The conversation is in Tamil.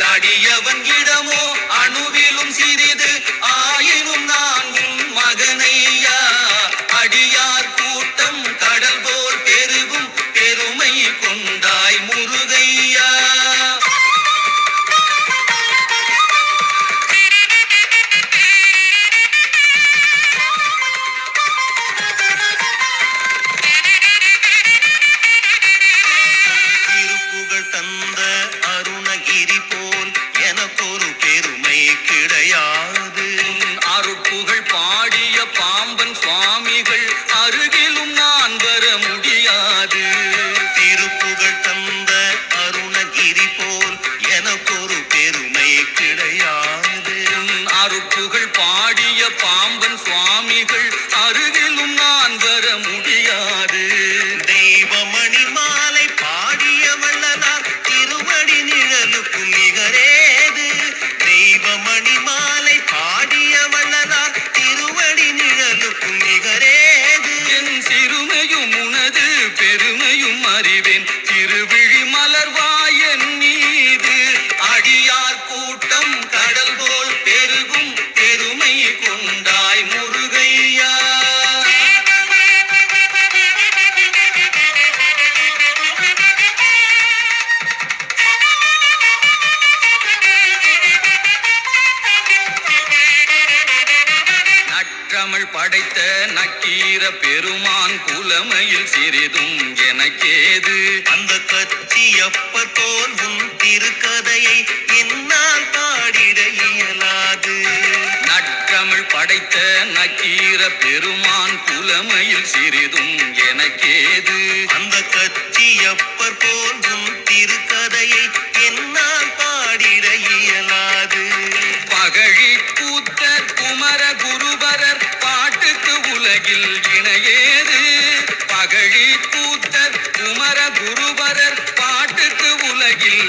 அடியவன் இடமோ அணுவிலும் சிறிது ஆயினும் நான் உன் மகனையா அடியார் கூட்டம் கடல் போல் பெருகும் பெருமை கொண்டாய் முருகையா திருப்புகழ் தந்த அருணகிரி போல் எனக்கொரு பெருமை கிடையாது அருட்புகழ் பாடிய பாம்பன் சுவாமிகள் அருகிலும் நான் வர முடியாது திருப்புகழ் தந்த அருணகிரி போல் எனக்கொரு பெருமை கிடையாது அருட்புகழ் பாடிய பாம்பன் சுவாமிகள் அருகிலும் நான் வர முடியாது தெய்வமணி மாலை பாடிய வள்ளலார் திருவடி நிழலுக்கு நிகரேது தெய்வமணி மாலை பாடிய வள்ளலார் திருவடி நிழலுக்கு நிகரேது என் சிறுமையும் உனது பெருமையும் அறிவேன் திருவிழி மலர்வாய் என் மீது அடியார் கூட்டம் கடல் போல் பெருகும் பெருமை கொண்டாய் முருகையா நற்றமிழ் படைத்த நக்கீர பெருமான் புலமையில் சிறிதும் எனக்கேது அந்த கச்சியப்பர் போல் உன் திருக்கதையை என்னால் பாடிட இயலாது நற்றமிழ் படைத்த நக்கீர பெருமான் புலமையில் சிறிதும் எனக்கேது அந்த கச்சியப்பர் போல் உன் திருக்கதையை என்னால் பாடிட இயலாது பகழி கூத்தர் குமர குருபரர் பாட்டுக்கு உலகில் இணையேது பகழி கூத்தர் குமர குருபரர் பாட்டுக்கு உலகில்